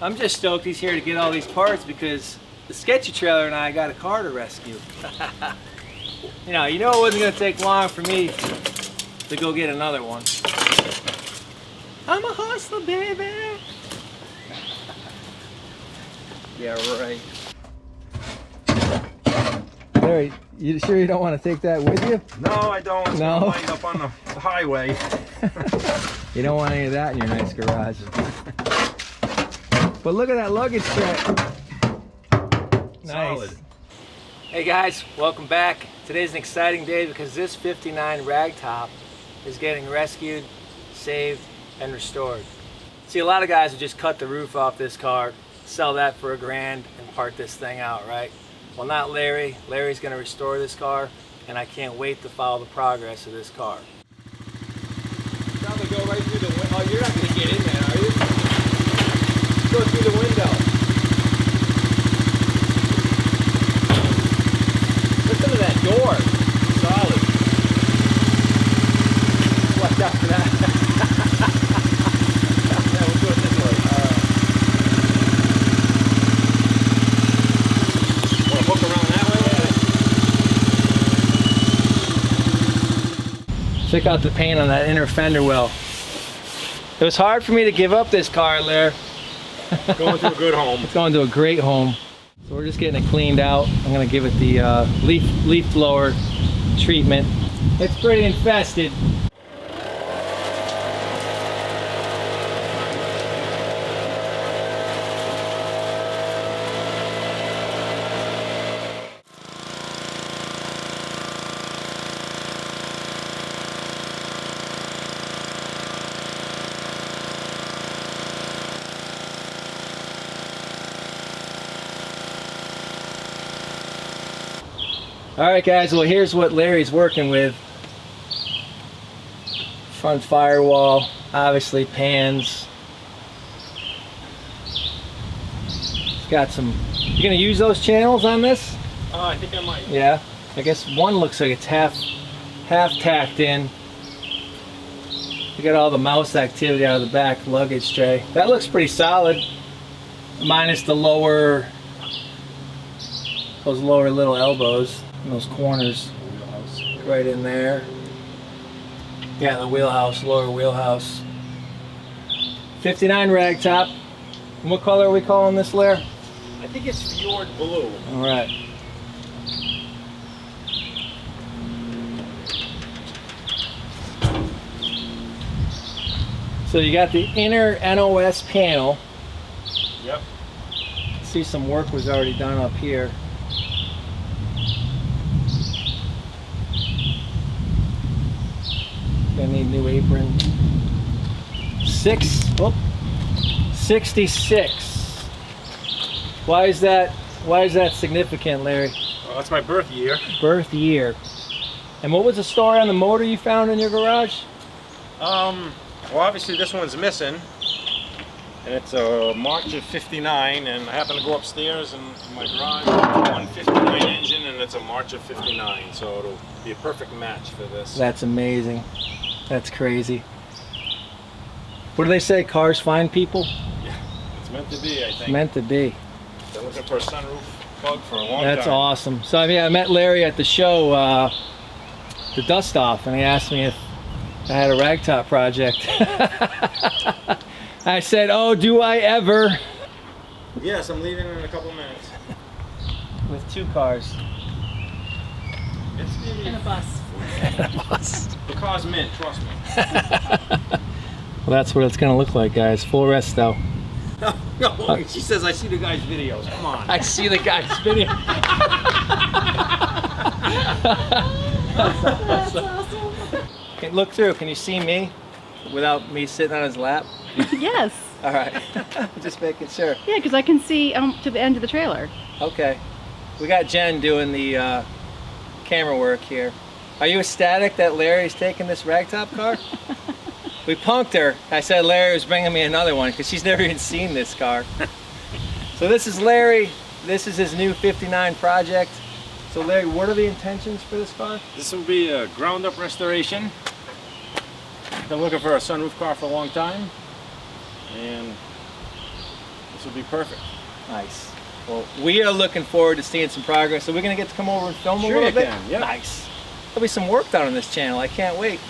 I'm just stoked he's here to get all these parts because the sketchy trailer and I got a car to rescue. You know it wasn't going to take long for me to go get another one. I'm a hustler, baby. Yeah, right. Larry, you sure you don't want to take that with you? No, I don't. It's No? gonna wind up on the highway. You don't want any of that in your nice garage. But look at that luggage track. Nice. Solid. Hey guys, welcome back. Today's an exciting day because this 59 Ragtop is getting rescued, saved, and restored. See, a lot of guys would just cut the roof off this car, sell that for $1,000, and part this thing out, right? Well, not Larry. Larry's going to restore this car, and I can't wait to follow the progress of this car. Probably go right through the window. Oh, you're not going to get in there, are you? Go through the window. Listen to that door. Solid. Watch out for that. Yeah, we'll do it this way. Want to hook around that way? Check out the paint on that inner fender well. It was hard for me to give up this car, Lair. Going to a good home. It's going to a great home. So we're just getting it cleaned out. I'm going to give it the leaf blower treatment. It's pretty infested. Alright guys, well here's what Larry's working with. Front firewall, obviously pans. It's got some... You gonna use those channels on this? I think I might. Yeah. I guess one looks like it's half tacked in. You got all the mouse activity out of the back luggage tray. That looks pretty solid. Minus the lower... those lower little elbows. And those corners right in there. Yeah, the wheelhouse, lower wheelhouse. 59 Ragtop. And what color are we calling this, Lair? I think it's Fjord Blue. Alright. So you got the inner NOS panel. Yep. See, some work was already done up here. Gonna need a new apron. 66. Why is that significant, Larry? Well, that's my birth year. Birth year. And what was the story on the motor you found in your garage? Well, obviously this one's missing. And it's a March of '59, and I happen to go upstairs in my garage, 159 engine, and it's a March of '59, so it'll be a perfect match for this. That's amazing. That's crazy. What do they say? Cars find people? Yeah, it's meant to be, I think. It's meant to be. Been looking for a sunroof bug for a long time. That's awesome. So I met Larry at the show, the dust off, and he asked me if I had a Ragtop project. I said, oh, do I ever? Yes, I'm leaving in a couple minutes. With 2 cars. It's maybe And a bus. And a bus. the car's mint, trust me. Well, that's what it's going to look like, guys. Full rest, though. No, she says I see the guy's videos. Come on. I see the guy's video. That's awesome. Okay, look through. Can you see me without me sitting on his lap? Yes. All right. Just making sure. Yeah, because I can see to the end of the trailer. Okay. We got Jen doing the camera work here. Are you ecstatic that Larry's taking this Ragtop car? We punked her. I said Larry was bringing me another one because she's never even seen this car. So this is Larry. This is his new 59 project. So Larry, what are the intentions for this car? This will be a ground-up restoration. Been looking for a sunroof car for a long time, and this this would be perfect. Nice. Well, we are looking forward to seeing some progress. So we're gonna get to come over and film a Sure little you bit. can, yeah. Nice. There'll be some work done on this channel. I can't wait.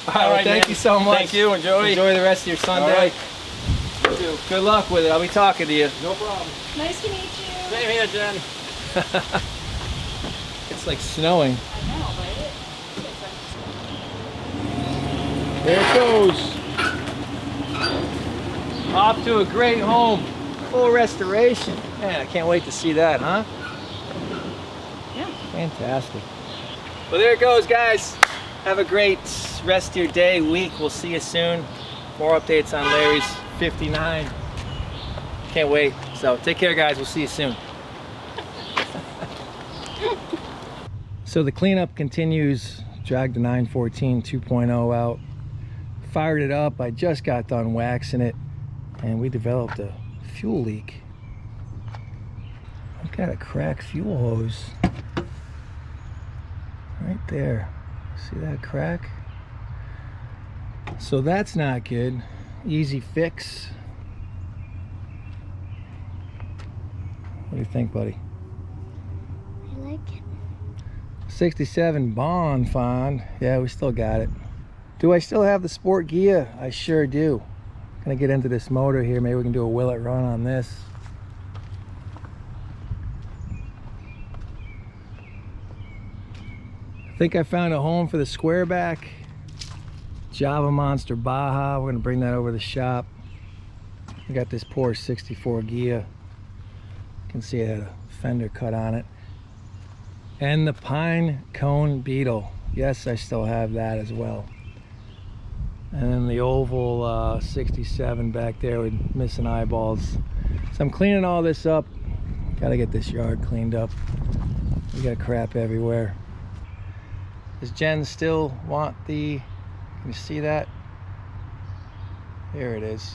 All right, thank man. you so much. Thank you. Enjoy. Enjoy the rest of your Sunday. All right. Good luck with it. I'll be talking to you. No problem. Nice to meet you. Same here, Jen. It's like snowing. I know, right? There it goes. Off to a great home. Full restoration. Man, I can't wait to see that, huh? Yeah. Fantastic. Well, there it goes, guys. Have a great rest of your day, week. We'll see you soon. More updates on Larry's 59. Can't wait. So take care, guys. We'll see you soon. So the cleanup continues. Dragged the 914 2.0 out. Fired it up. I just got done waxing it, and we developed a fuel leak. I've got a cracked fuel hose right there. See that crack? So that's not good. Easy fix. What do you think, buddy? I like it. 67 Bond Fond. Yeah, we still got it. Do I still have the sport gear? I sure do. Gonna get into this motor here. Maybe we can do a willet run on this. I think I found a home for the squareback. Java Monster Baja. We're gonna bring that over to the shop. We got this Porsche 64 gear. You can see it had a fender cut on it. And the Pine Cone Beetle. Yes, I still have that as well. And then the oval 67 back there with missing eyeballs. So I'm cleaning all this up. Gotta get this yard cleaned up. We got crap everywhere. Does Jen still want the, can you see that? Here it is.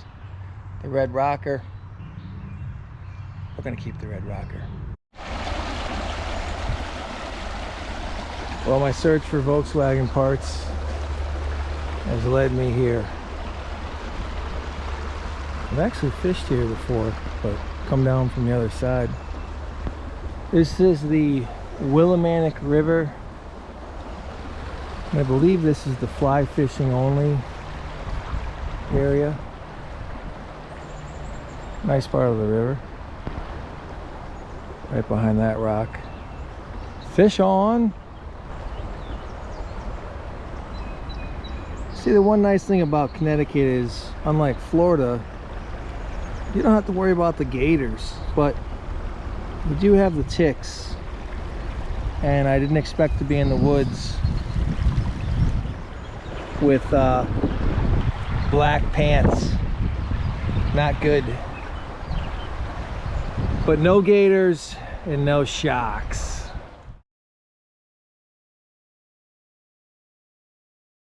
The red rocker. We're gonna keep the red rocker. Well, my search for Volkswagen parts has led me here. I've actually fished here before, but come down from the other side. This is the Willimantic River. And I believe this is the fly fishing only area. Nice part of the river. Right behind that rock. Fish on. See, the one nice thing about Connecticut is, unlike Florida, you don't have to worry about the gators, but we do have the ticks. And I didn't expect to be in the woods with black pants. Not good. But no gators and no sharks.